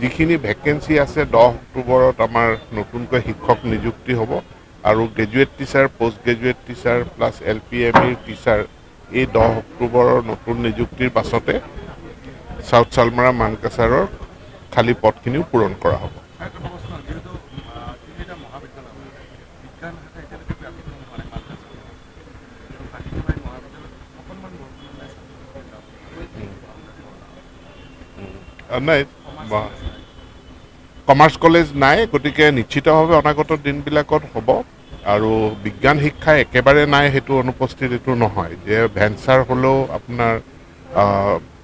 যিখিনি ভেকেঞ্চি আছে 10 অক্টোবৰত আমাৰ নতুনকৈ শিক্ষক নিযুক্তি হ'ব আৰু graduate teacher post graduate teacher plus LPME teacher এই 10 অক্টোবৰৰ নতুন নিযুক্তিৰ পাছতে সাউথ চালমাৰা মানকাছাৰৰ খালী পদখিনিও পূৰণ কৰা হ'ব। নাই কমাৰ্চ কলেজ নাই, গতিকে নিশ্চিতভাৱে অনাগত দিনবিলাকত হ'ব আৰু বিজ্ঞান শিক্ষা একেবাৰে নাই সেইটো অনুপস্থিত এইটো নহয় যে ভেঞ্চাৰ হ'লেও আপোনাৰ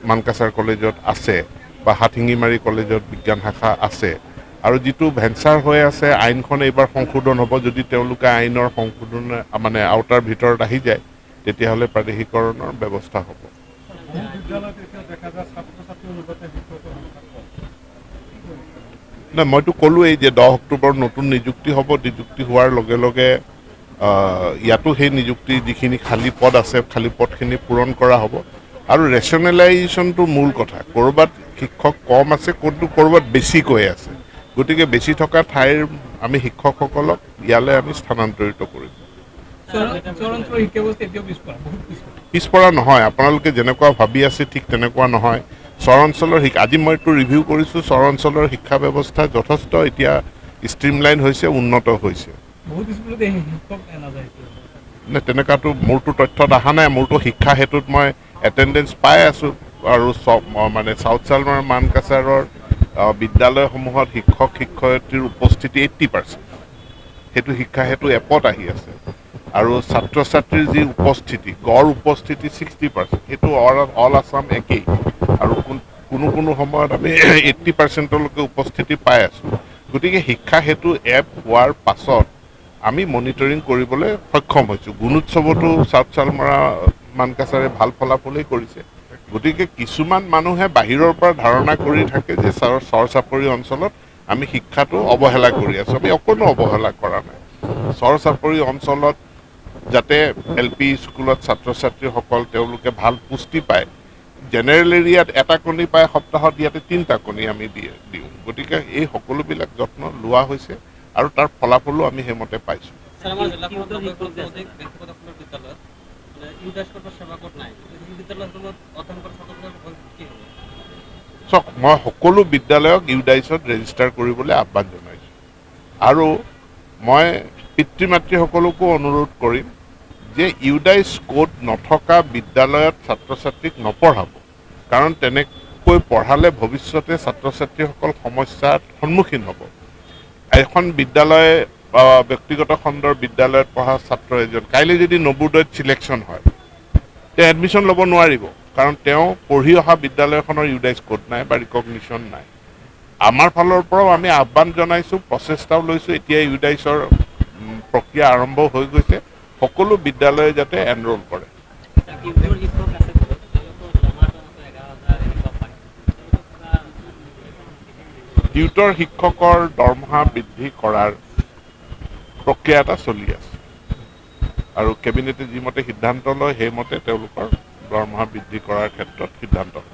মানকাছাৰ কলেজত আছে বা হাথিঙিমাৰী কলেজত বিজ্ঞান শাখা আছে আৰু যিটো ভেঞ্চাৰ হৈ আছে আইনখন এইবাৰ সংশোধন হ'ব, যদি তেওঁলোকে আইনৰ সংশোধন মানে আওতাৰ ভিতৰত আহি যায় তেতিয়াহ'লে প্ৰাদেশিকৰণৰ ব্যৱস্থা হ'ব। নাই মইতো ক'লোৱেই যে 10 অক্টোবৰ নতুন নিযুক্তি হ'ব, নিযুক্তি হোৱাৰ লগে লগে ইয়াতো সেই নিযুক্তি যিখিনি খালী পদ আছে খালী পদখিনি পূৰণ কৰা হ'ব আৰু ৰেচনেলাইজেশ্যনটো মূল কথা। ক'ৰবাত শিক্ষক কম আছে, ক'ৰবাত বেছিকৈ আছে, গতিকে বেছি থকা ঠাইৰ আমি শিক্ষকসকলক ইয়ালৈ আমি স্থানান্তৰিত কৰিম। পিছপৰা নহয়, আপোনালোকে যেনেকুৱা ভাবি আছে ঠিক তেনেকুৱা নহয়। চৰ অঞ্চলৰ আজি মইতো ৰিভিউ কৰিছোঁ, চৰ অঞ্চলৰ শিক্ষা ব্যৱস্থা যথেষ্ট এতিয়া ষ্ট্ৰীমলাইন হৈছে, উন্নত হৈছে। নে তেনেকুৱাতো মোৰতো তথ্যত অহা নাই, মোৰতো শিক্ষা হেতুত মই এটেণ্ডেঞ্চ পাই আছোঁ আৰু মানে সাউথ চালমাৰা মানকাছাৰৰ বিদ্যালয়সমূহত শিক্ষক শিক্ষয়িত্ৰীৰ উপস্থিতি 80%। সেইটো শিক্ষা হেতু এপত আহি আছে আৰু ছাত্ৰ ছাত্ৰীৰ যি উপস্থিতি গড় উপস্থিতি 60%, সেইটো অল আছাম একেই আৰু কোনো সময়ত আমি 80%লৈকে উপস্থিতি পাই আছোঁ। গতিকে শিক্ষা হেতু এপ হোৱাৰ পাছত আমি মনিটৰিং কৰিবলৈ সক্ষম হৈছোঁ। গুণোৎসৱতো সাউথ চালমাৰা মানকাছাৰে ভাল ফলাফলেই কৰিছে। গতিকে কিছুমান মানুহে বাহিৰৰ পৰা ধাৰণা কৰি থাকে যে চৰ চাপৰি অঞ্চলত আমি শিক্ষাটো অৱহেলা কৰি আছোঁ। আমি অকণো অৱহেলা কৰা নাই। চৰ চাপৰি অঞ্চলত যাতে LP স্কুলত ছাত্ৰ ছাত্ৰীসকল তেওঁলোকে ভাল পুষ্টি পায়, জেনেৰেল এৰিয়াত এটা কণী পায়, সপ্তাহত ইয়াতে 3টা কণী আমি দিওঁ। গতিকে এই সকলোবিলাক যত্ন লোৱা হৈছে আৰু তাৰ ফলাফলো আমি সেইমতে পাইছোঁ। চাওক, মই সকলো বিদ্যালয়ক ইউডাইচত ৰেজিষ্টাৰ কৰিবলৈ আহ্বান জনাইছোঁ আৰু মই পিতৃ মাতৃসকলকো অনুৰোধ কৰিম যে ইউডাইচ কোড নথকা বিদ্যালয়ত ছাত্ৰ ছাত্ৰীক নপঢ়াব, কাৰণ তেনেকৈ পঢ়ালে ভৱিষ্যতে ছাত্ৰ ছাত্ৰীসকল সমস্যাৰ সন্মুখীন হ'ব। এখন বিদ্যালয় ব্যক্তিগত খণ্ডৰ বিদ্যালয়ত পঢ়া ছাত্ৰ এজন কাইলৈ যদি নৱোদয়ত চিলেকশ্যন হয়, তেওঁ এডমিশ্যন ল'ব নোৱাৰিব, কাৰণ তেওঁ পঢ়ি অহা বিদ্যালয়খনৰ ইউডাইচ কোড নাই বা ৰিকগনিশ্যন নাই। আমাৰ ফালৰ পৰাও আমি আহ্বান জনাইছোঁ, প্ৰচেষ্টাও লৈছোঁ। এতিয়া ইউডাইচৰ প্ৰক্ৰিয়া আৰম্ভ হৈ গৈছে, সকলো বিদ্যালয়ে যাতে এনৰোল কৰে। টিউটৰ শিক্ষকৰ দৰমহা বৃদ্ধি কৰাৰ প্ৰক্ৰিয়া এটা চলি আছে আৰু কেবিনেটে যিমতে সিদ্ধান্ত লয় সেইমতে তেওঁলোকৰ দৰমহা বৃদ্ধি কৰাৰ ক্ষেত্ৰত সিদ্ধান্ত লয়।